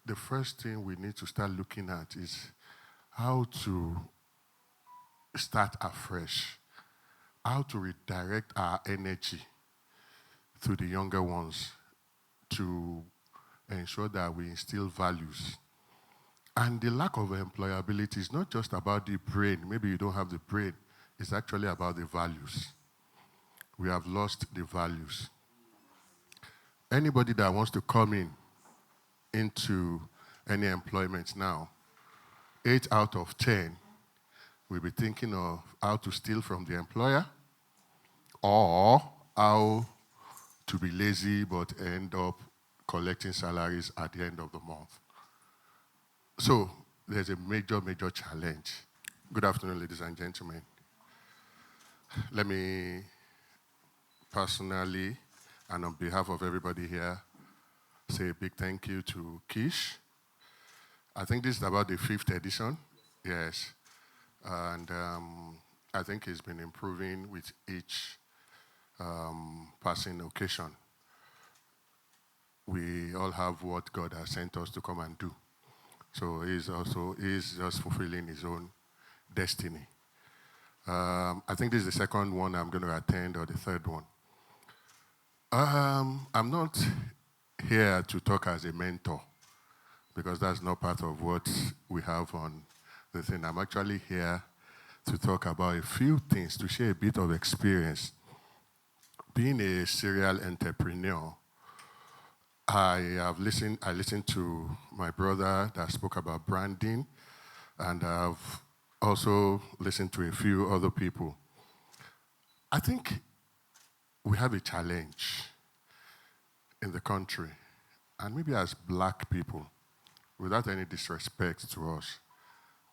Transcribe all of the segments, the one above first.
the first thing we need to start looking at is how to start afresh, how to redirect our energy to the younger ones to ensure that we instill values. And the lack of employability is not just about the brain. Maybe you don't have the brain. It's actually about the values. We have lost the values. Anybody that wants to come into any employment now, 8 out of 10 will be thinking of how to steal from the employer or how to be lazy but end up collecting salaries at the end of the month. So there's a major, major challenge. Good afternoon, ladies and gentlemen. Let me personally, and on behalf of everybody here, say a big thank you to Kish. I think this is about the 5th edition. Yes. And I think it's been improving with each passing occasion. We all have what God has sent us to come and do. So he's just fulfilling his own destiny. I think this is the second one I'm going to attend, or the third one. I'm not here to talk as a mentor, because that's not part of what we have on the thing. I'm actually here to talk about a few things, to share a bit of experience. Being a serial entrepreneur, I listened to my brother that spoke about branding, and I've also listened to a few other people. I think we have a challenge in the country, and maybe as black people, without any disrespect to us,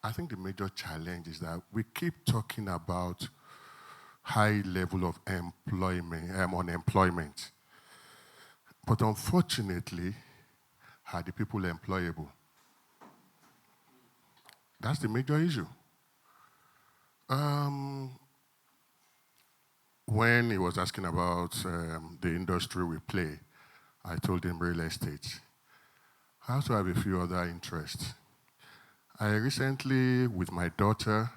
I think the major challenge is that we keep talking about high level of unemployment. But unfortunately, are the people employable? That's the major issue. When he was asking about the industry we play, I told him real estate. I also have a few other interests. I recently, with my daughter,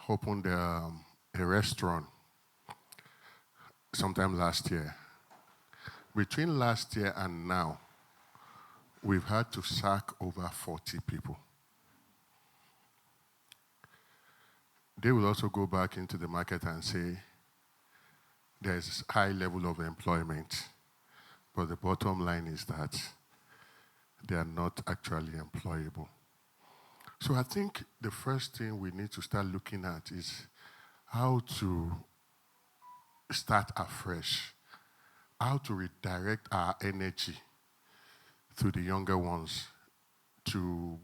opened a restaurant sometime last year. Between last year and now, we've had to sack over 40 people. They will also go back into the market and say there's high level of employment, but the bottom line is that they are not actually employable. So I think the first thing we need to start looking at is how to start afresh, how to redirect our energy to the younger ones to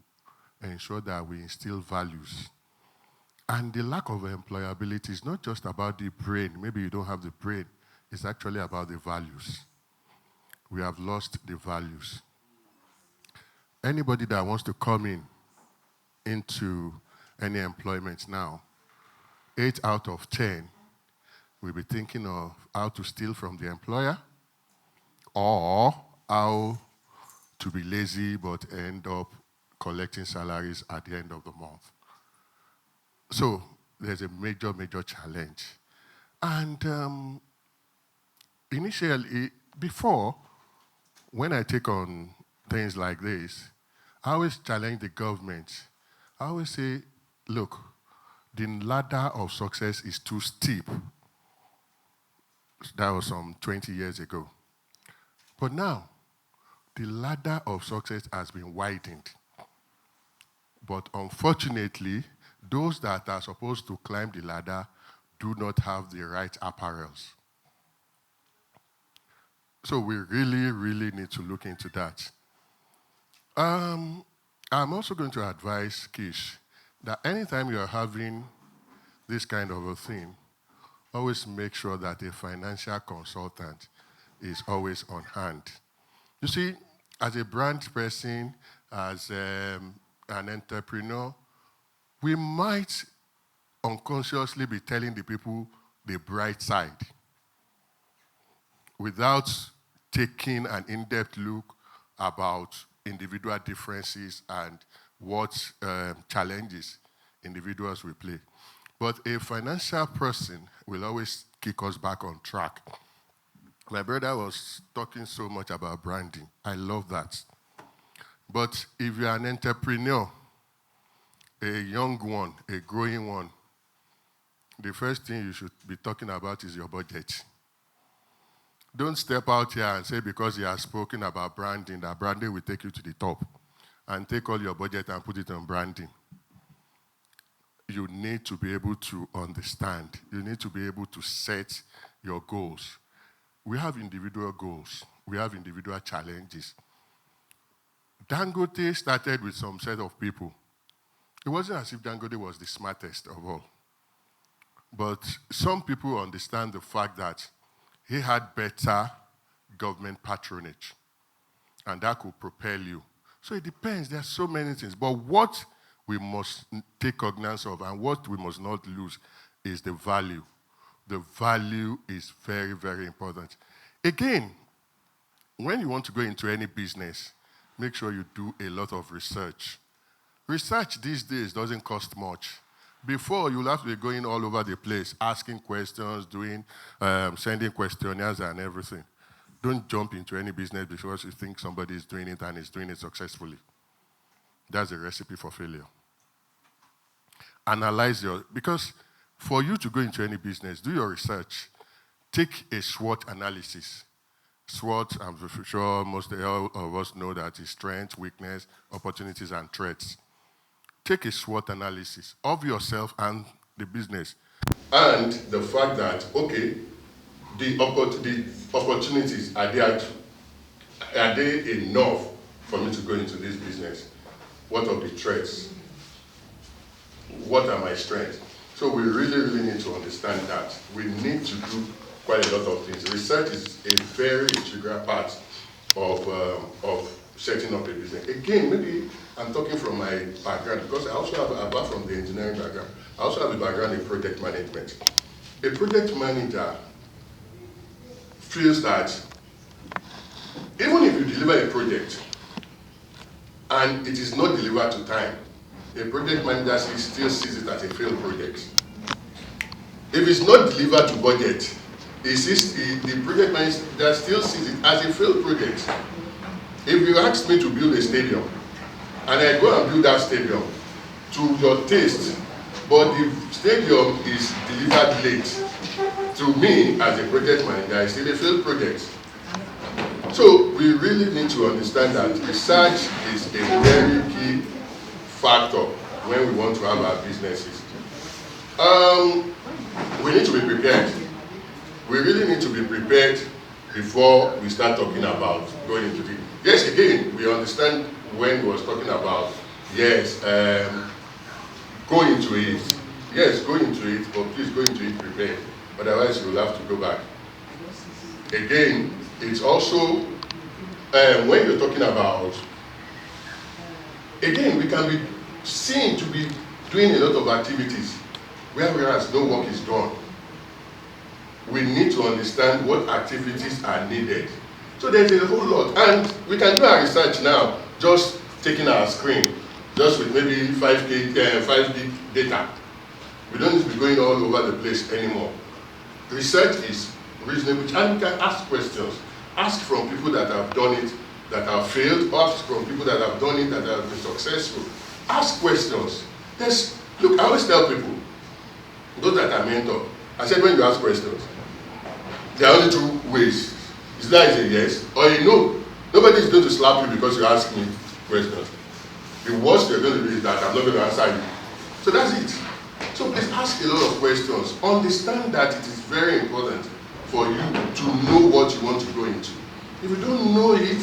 ensure that we instill values. And the lack of employability is not just about the brain. Maybe you don't have the brain. It's actually about the values. We have lost the values. Anybody that wants to come into any employment now, 8 out of 10 will be thinking of how to steal from the employer or how to be lazy but end up collecting salaries at the end of the month. So there's a major, major challenge. And initially, before, when I take on things like this, I always challenge the government. I always say, look, the ladder of success is too steep. That was some 20 years ago. But now, the ladder of success has been widened. But unfortunately, those that are supposed to climb the ladder do not have the right apparels. So we really, really need to look into that. I'm also going to advise Kish that anytime you're having this kind of a thing, always make sure that a financial consultant is always on hand. You see, as a brand person, as an entrepreneur, we might unconsciously be telling the people the bright side without taking an in-depth look about individual differences and what challenges individuals will play. But a financial person will always kick us back on track. My brother was talking so much about branding. I love that. But if you're an entrepreneur, a young one, a growing one, the first thing you should be talking about is your budget. Don't step out here and say because you have spoken about branding, that branding will take you to the top, and take all your budget and put it on branding. You need to be able to understand. You need to be able to set your goals. We have individual goals. We have individual challenges. Dangote started with some set of people. It wasn't as if Dangote was the smartest of all. But some people understand the fact that he had better government patronage, and that could propel you. So it depends. There are so many things. But what we must take cognizance of and what we must not lose is the value. The value is very, very important. Again, when you want to go into any business, make sure you do a lot of research. Research these days doesn't cost much. Before, you'll have to be going all over the place, asking questions, sending questionnaires and everything. Don't jump into any business because you think somebody is doing it and is doing it successfully. That's a recipe for failure. Analyze because for you to go into any business, do your research. Take a SWOT analysis. SWOT, I'm sure most of us know that is strengths, weakness, opportunities, and threats. Take a SWOT analysis of yourself and the business. And the fact that, okay, the opportunities, are they enough for me to go into this business? What are the threats? What are my strengths? So we really, really need to understand that. We need to do quite a lot of things. Research is a very integral part of setting up a business. Again, maybe I'm talking from my background because I also have, apart from the engineering background, I also have a background in project management. A project manager feels that even if you deliver a project and it is not delivered to time, a project manager still sees it as a failed project. If it's not delivered to budget, the project manager still sees it as a failed project. If you ask me to build a stadium, and I go and build that stadium to your taste, but the stadium is delivered late, to me, as a project manager, it's still a failed project. So we really need to understand that research is a very key factor when we want to have our businesses. We need to be prepared. We really need to be prepared before we start talking about going into it. Yes, again, we understand when we was talking about, yes, go into it. Yes, go into it, but please go into it prepared. Otherwise, you will have to go back. Again, it's also, when you're talking about, again, we can be seen to be doing a lot of activities, whereas no work is done. We need to understand what activities are needed. So there's a whole lot. And we can do our research now, just taking our screen, just with maybe 5 gig data. We don't need to be going all over the place anymore. Research is reasonable, and you can ask questions. Ask from people that have done it, that have failed. Ask from people that have done it, that have been successful. Ask questions. Look, I always tell people, those that I mentor, I said when you ask questions, there are only 2 ways. Is that a yes or a no? Nobody is going to slap you because you ask me questions. The worst you're going to do is that I'm not going to answer you. So that's it. So please ask a lot of questions. Understand that it is very important for you to know what you want to go into. If you don't know it,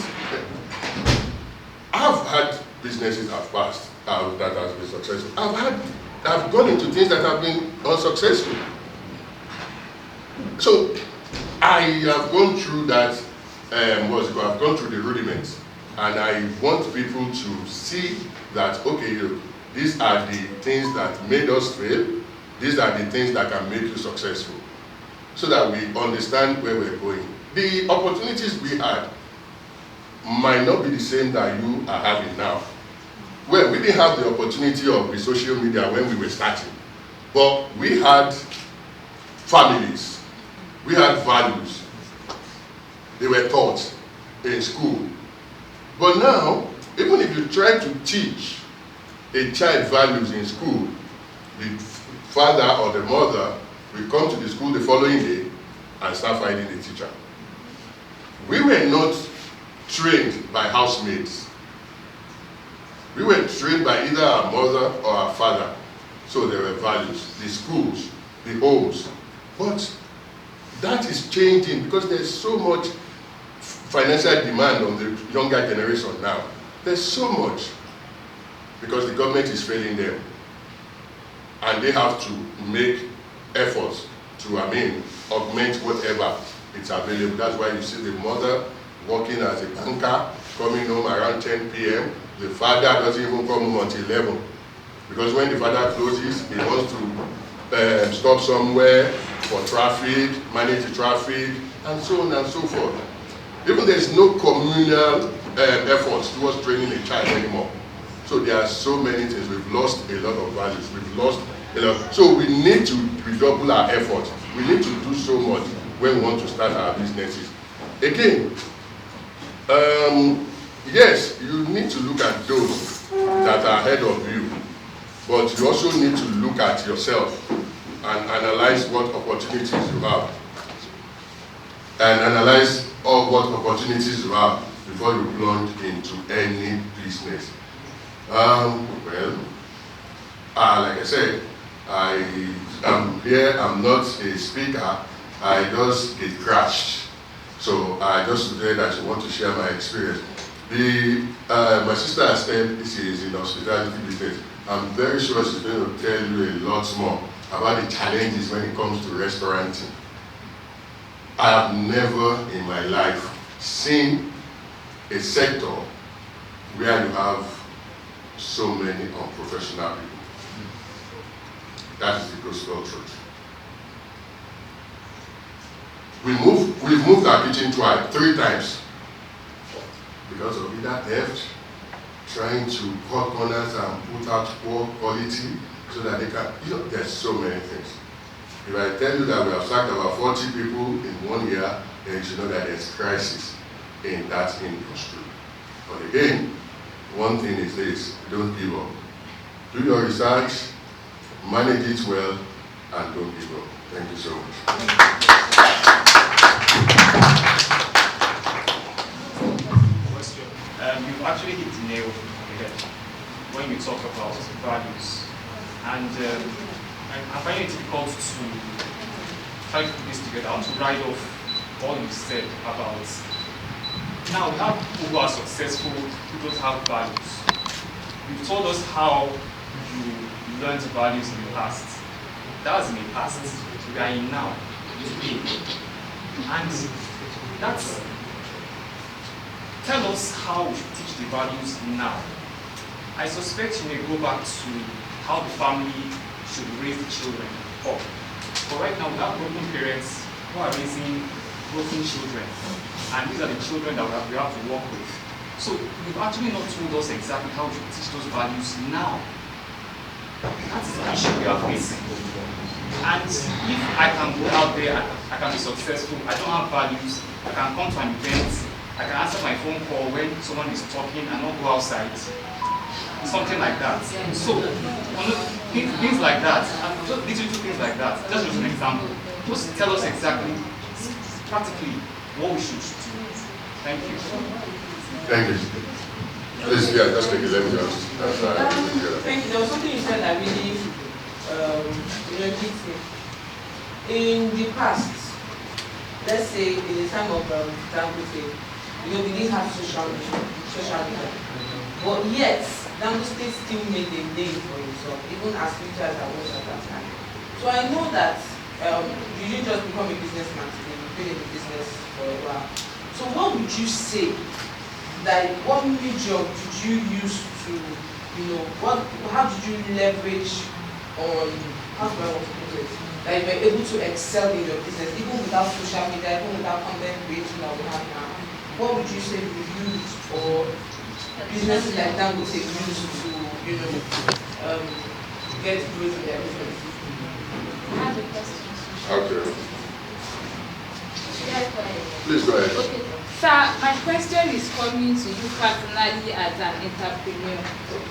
I've had businesses I've passed that has been successful. I've gone into things that have been unsuccessful. So I have gone through that, I've gone through the rudiments, and I want people to see that, okay, these are the things that made us fail, these are the things that can make you successful, so that we understand where we're going. The opportunities we had, might not be the same that you are having now. Well, we didn't have the opportunity of the social media when we were starting, but we had families, we had values. They were taught in school. But now, even if you try to teach a child values in school, the father or the mother will come to the school the following day and start fighting the teacher. We were not trained by housemaids. We were trained by either our mother or our father. So there were values, the schools, the homes. But that is changing because there's so much financial demand on the younger generation now. There's so much because the government is failing them. And they have to make efforts to, augment whatever it's available. That's why you see the mother working as a banker, coming home around 10 p.m. The father doesn't even come home until 11. Because when the father closes, he wants to stop somewhere for traffic, manage the traffic, and so on and so forth. Even there's no communal efforts towards training a child anymore. So there are so many things. We've lost a lot of values. We've lost a lot. So we need to redouble our efforts. We need to do so much when we want to start our businesses. Again, yes, you need to look at those that are ahead of you, but you also need to look at yourself and analyze what opportunities you have. And analyze all what opportunities you have before you plunge into any business. Like I said, I am here, I'm not a speaker, I just get crashed. So I just said that I want to share my experience. My sister has said this is in hospitality business. I'm very sure she's going to tell you a lot more about the challenges when it comes to restauranting. I have never in my life seen a sector where you have so many unprofessional people. That is the gospel truth. We've moved our kitchen three times because of either theft, trying to cut corners and put out poor quality so that they can, there's so many things. If I tell you that we have sacked about 40 people in 1 year, then you should know that there's crisis in that industry. But again, one thing is this, don't give up. Do your research, manage it well, and don't give up. Thank you so much. You've actually hit the nail on the head when you talk about values. And I find it difficult to try to put this together. I want to write off all you said about, now we have people who are successful who don't have values. You've told us how you learned values in the past. That was in the past. We are in now, today. And that's, tell us how we should teach the values now. I suspect you may go back to how the family should raise the children up. But right now we have broken parents who are raising broken children. And these are the children that we have to work with. So you've actually not told us exactly how to teach those values now. That is the issue we are facing. And if I can go out there, I can be successful, I don't have values, I can come to an event, I can answer my phone call when someone is talking and not go outside. Something like that. So, things like that, just little things like that, just as an example, just tell us exactly, practically, what we should do. Thank you. Thank you. Please, yeah, just take it. Let me just. Thank you. There was something you said that really hit me. In the past, let's say in the time of Dangote, we didn't have social media. But yet, Dangote still made a name for himself, even as future as I was at that time. So I know that you didn't just become a businessman today, you've been in the business for a while. So what would you say, like what medium did you use to, how did you leverage on, how do I want to put it, that you were able to excel in your business, even without social media, even without content creation that we have now? what would you say we use, or businesses like that would take use to, get growth in their business? I have a question. Okay. Please go ahead. Okay. Sir, my question is coming to you personally as an entrepreneur.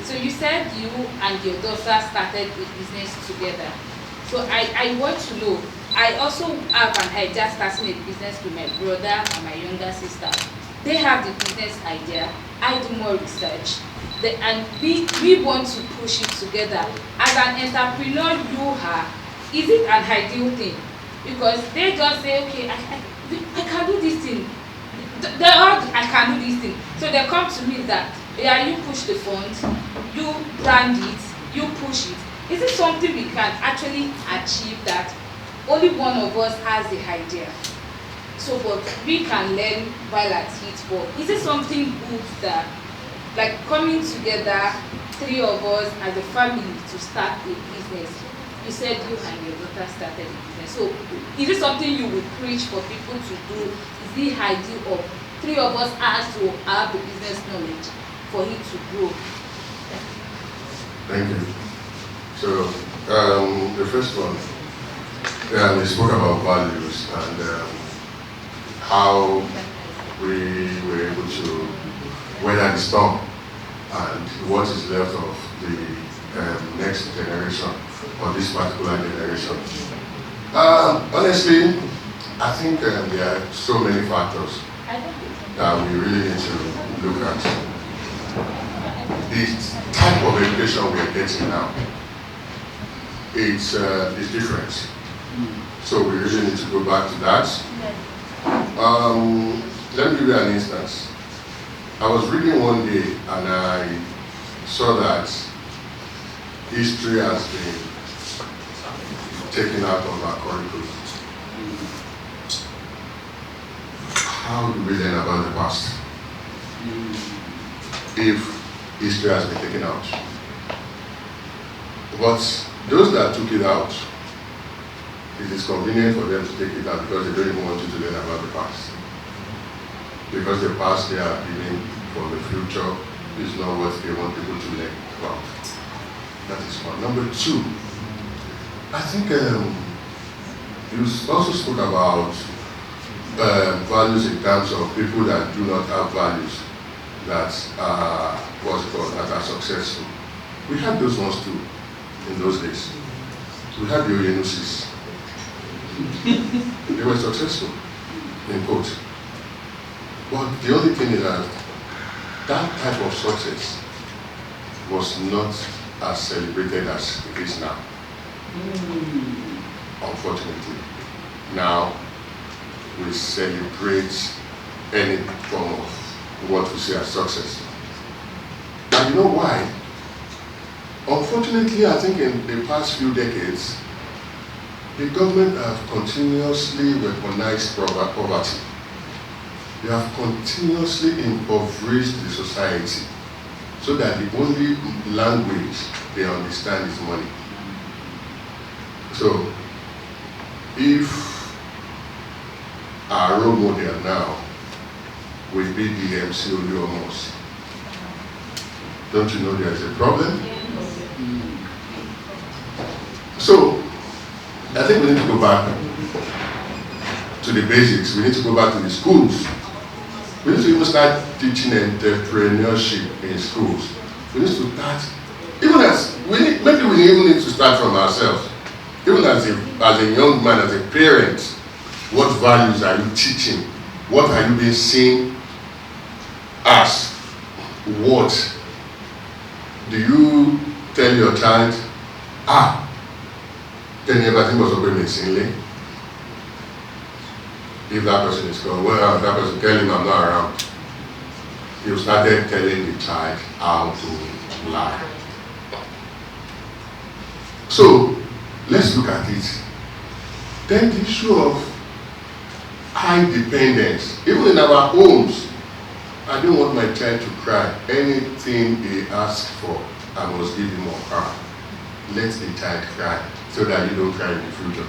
So you said you and your daughter started a business together. So I want to know, I also have an idea starting a business with my brother and my younger sister. They have the business idea, I do more research, and we want to push it together. As an entrepreneur you are, is it an ideal thing? Because they just say, okay, I can do this thing. I can do this thing. So they come to me that, yeah, you push the fund, you brand it, you push it. Is it something we can actually achieve, that only one of us has the idea? So, but we can learn while at it. But is it something good that, like, coming together, 3 of us as a family to start a business? You said you and your daughter started a business. So, is it something you would preach for people to do? Is the idea of 3 of us has to have the business knowledge for it to grow? Thank you. So, the first one, we spoke about values and how we were able to weather the storm and what is left of the next generation, or this particular generation. Honestly, I think there are so many factors that we really need to look at. The type of education we are getting now, it's different. So we really need to go back to that. Let me give you an instance. I was reading one day and I saw that history has been taken out of our curriculum. How do we learn about the past if history has been taken out? But those that took it out, it is convenient for them to take it out because they don't even want you to learn about the past. Because the past they are giving for the future is not what they want people to learn about. That is one. Number 2, I think you also spoke about values in terms of people that do not have values that are that are successful. We had those ones too in those days. We had the Oyenusis. They were successful, in quote. But the only thing is that that type of success was not as celebrated as it is now. Unfortunately. Now, we celebrate any form of what we see as success. And you know why? Unfortunately, I think in the past few decades, the government have continuously weaponized poverty. They have continuously impoverished the society so that the only language they understand is money. So, if our role model now will be the MC Oluomos, don't you know there is a problem? So, I think we need to go back to the basics. We need to go back to the schools. We need to even start teaching entrepreneurship in schools. We need to start, maybe we even need to start from ourselves. Even as a young man, as a parent, what values are you teaching? What are you being seen as? What? Do you tell your child, then everything was open insanely? If that person is gone, well, that person tell him I'm not around. You started telling the child how to lie. So, let's look at it. Then the issue of high dependence, even in our homes. I don't want my child to cry. Anything they ask for, I must give him or her. Let the child cry so that you don't cry in the future.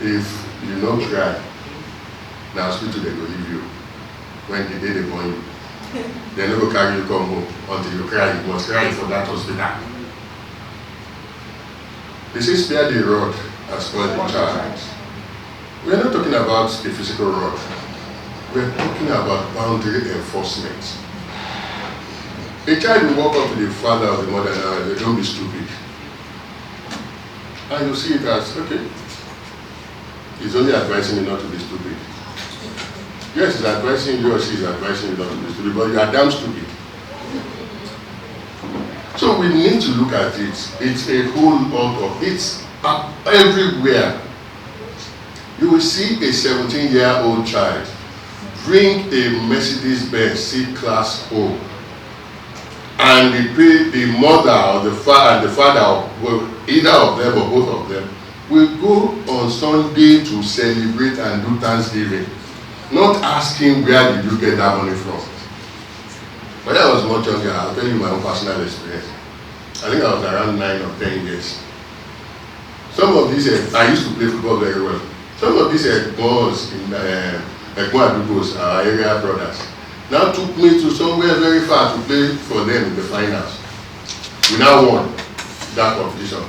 If you don't cry, Now hospital they go leave you when the day they born you. They never carry you come home until you cry. You must cry for that hospital. They say spare the rod and spoil the child. We are not talking about the physical rod. We are talking about boundary enforcement. A child will walk up to the father or the mother now and say, don't be stupid. And you see it as, okay, he's only advising me not to be stupid. Yes, he's advising you or she is advising you not to be stupid, but you are damn stupid. So we need to look at it. It's a whole lot of, it's everywhere. You will see a 17-year-old child bring a Mercedes-Benz C-Class home, and the mother or the father, either of them or both of them, will go on Sunday to celebrate and do Thanksgiving, not asking where did you get that money from. When I was much younger, I'll tell you my own personal experience. I think I was around 9 or 10 years. Some of these, I used to play football very well. Some of these boys in Adubos, our area brothers, now took me to somewhere very far to play for them in the finals. We now won that competition.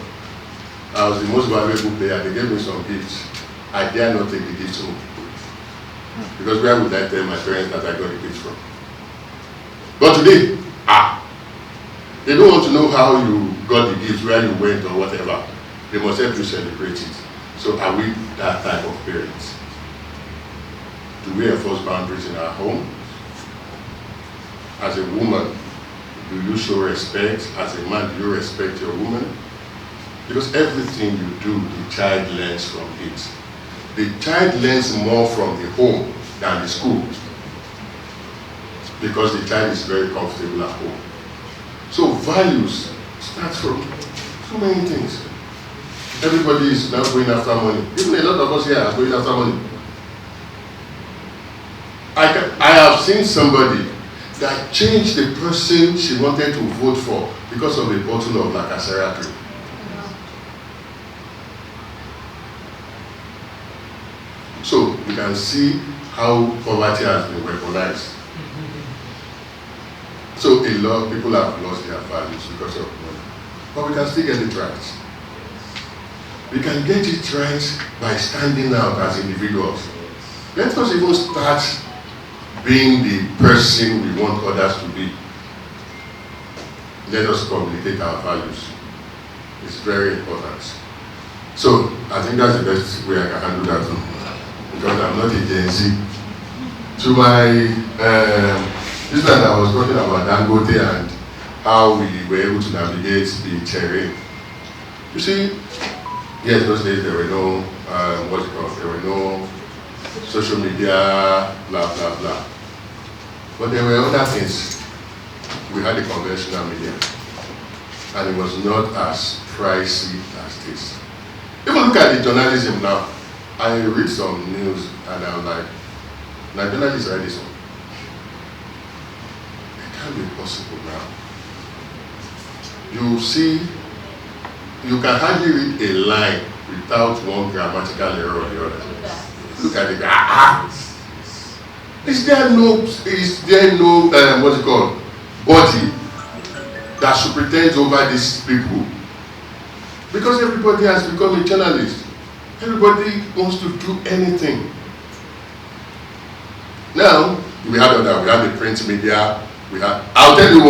I was the most valuable player. They gave me some gifts. I dare not take the gifts home. Because where would I tell my parents that I got the gifts from? But today, they don't want to know how you got the gifts, where you went or whatever. They must help you celebrate it. So are we that type of parents? Do we enforce boundaries in our home? As a woman, do you show respect? As a man, do you respect your woman? Because everything you do, the child learns from it. The child learns more from the home than the school, because the child is very comfortable at home. So values start from so many things. Everybody is now going after money. Even a lot of us here are going after money. I have seen somebody that changed the person she wanted to vote for because of a bottle of Lacasera drink. So you can see how poverty has been weaponized. So a lot of people have lost their values because of money. But we can still get it right. We can get it right by standing out as individuals. Let us even start being the person we want others to be. Let us communicate our values. It's very important. So I think that's the best way I can handle that too. Because I'm not a Gen Z. To my, this time I was talking about Dangote and how we were able to navigate the terrain. You see, yes, those days there were no, there were no social media, blah, blah, blah. But there were other things. We had the conventional media, and it was not as pricey as this. Even look at the journalism now. I read some news and I'm like, now journalists write this one. It can't be possible now. You see, you can hardly read a line without one grammatical error or the other. Look at it. Is there no what's it called, body that superintends over these people? Because everybody has become a journalist. Everybody wants to do anything. Now, we have the print media. I'll tell you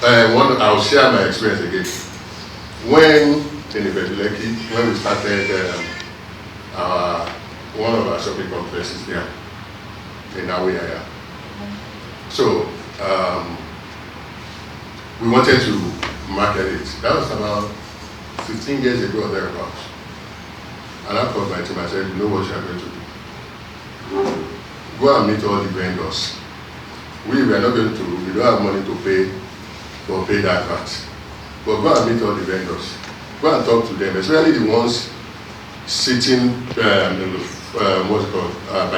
I'll share my experience again. When in Adeniyi, when we started one of our shopping complexes there in Awiyaya. So we wanted to market it. That was about 15 years ago or thereabouts. And I called my team, I said, you know what you are going to do? Go and meet all the vendors. We don't have money to pay that VAT. But go and meet all the vendors. Go and talk to them, especially the ones sitting by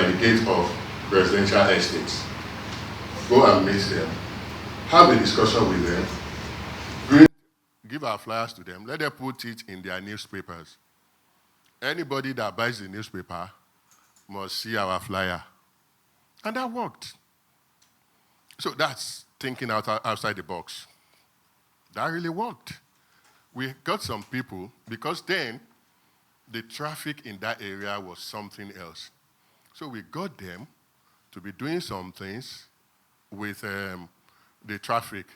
the gate of residential estates. Go and meet them. Have a discussion with them. Give our flyers to them. Let them put it in their newspapers. Anybody that buys the newspaper must see our flyer. And that worked. So that's thinking outside the box. That really worked. We got some people, because then the traffic in that area was something else. So we got them to be doing some things with the traffic.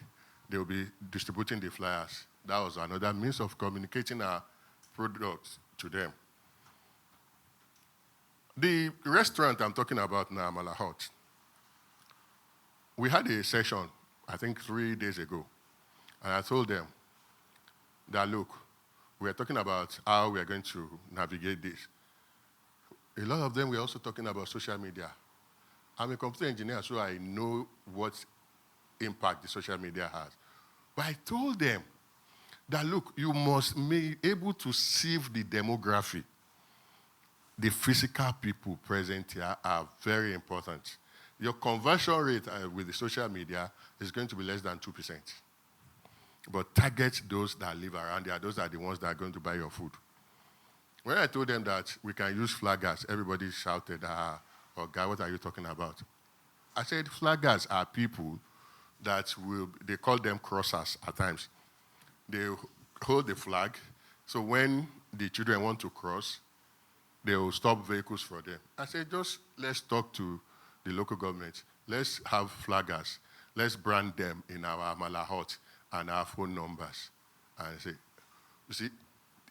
They will be distributing the flyers. That was another means of communicating our products to them. The restaurant I'm talking about now, Amala Hut, we had a session, I think 3 days ago, and I told them that, look, we are talking about how we are going to navigate this. A lot of them were also talking about social media. I'm a computer engineer, so I know what impact the social media has. But I told them that, look, you must be able to sieve the demography. The physical people present here are very important. Your conversion rate with the social media is going to be less than 2%. But target those that live around there. Those are the ones that are going to buy your food. When I told them that we can use flaggers, everybody shouted, oh, guy, what are you talking about? I said, flaggers are people that they call them crossers at times. They hold the flag, so when the children want to cross, they will stop vehicles for them. I said, just let's talk to the local government. Let's have flaggers. Let's brand them in our Amala Hut and our phone numbers. And I say, you see,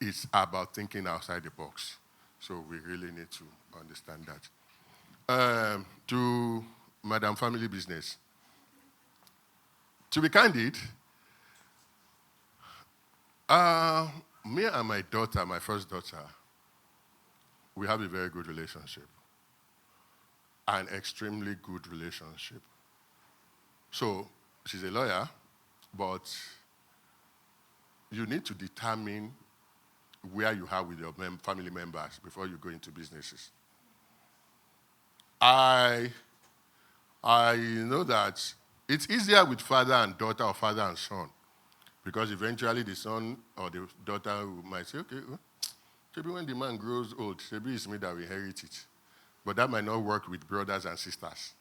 it's about thinking outside the box. So we really need to understand that. To Madam Family Business. To be candid, me and my daughter, my first daughter, we have a very good relationship. An extremely good relationship. So she's a lawyer, but you need to determine where you are with your family members before you go into businesses. I know that it's easier with father and daughter or father and son, because eventually the son or the daughter might say, okay, maybe when the man grows old, maybe it's me that will inherit it. But that might not work with brothers and sisters.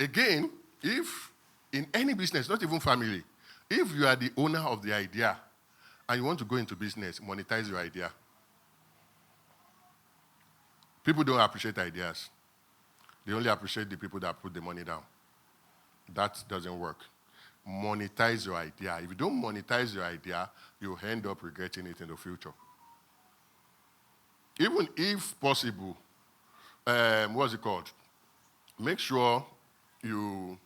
Again, if in any business, not even family, if you are the owner of the idea and you want to go into business, monetize your idea. People don't appreciate ideas. They only appreciate the people that put the money down. That doesn't work. Monetize your idea. If you don't monetize your idea, you'll end up regretting it in the future. Even if possible, what's it called? Make sure you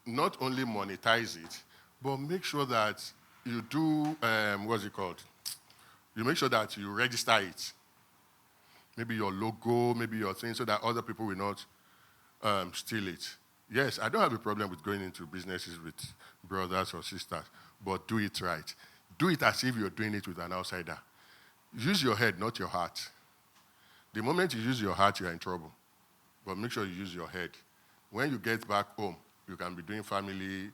not only monetize it, but make sure that you do, what's it called? You make sure that you register it. Maybe your logo, maybe your thing, so that other people will not steal it. Yes, I don't have a problem with going into businesses with brothers or sisters, but do it right. Do it as if you're doing it with an outsider. Use your head, not your heart. The moment you use your heart, you're in trouble. But make sure you use your head. When you get back home, you can be doing family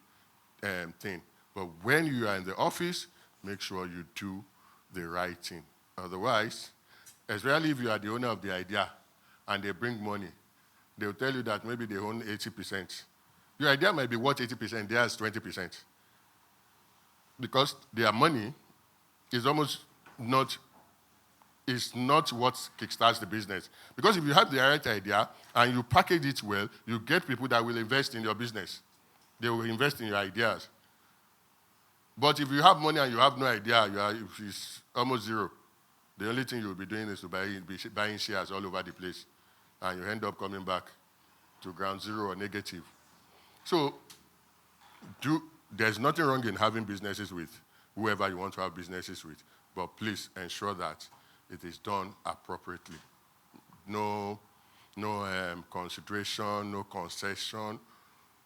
thing. But when you are in the office, make sure you do the right thing. Otherwise, especially if you are the owner of the idea and they bring money, they'll tell you that maybe they own 80%. Your idea might be worth 80%, theirs 20%. Because their money is almost not what kickstarts the business. Because if you have the right idea and you package it well, you get people that will invest in your business. They will invest in your ideas. But if you have money and you have no idea, it's almost zero. The only thing you'll be doing is to be buying shares all over the place. And you end up coming back to ground zero or negative. So there's nothing wrong in having businesses with whoever you want to have businesses with. But please ensure that it is done appropriately. No consideration, no concession.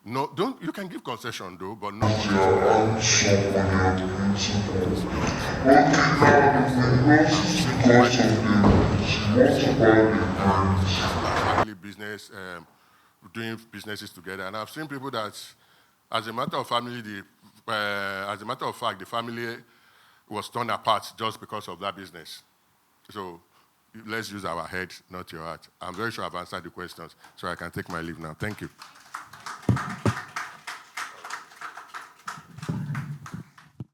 No, you can give concession though, but not. Family business, doing businesses together, and I've seen people that, as a matter of fact, the family was torn apart just because of that business. So let's use our head, not your heart. I'm very sure I've answered the questions, so I can take my leave now. Thank you.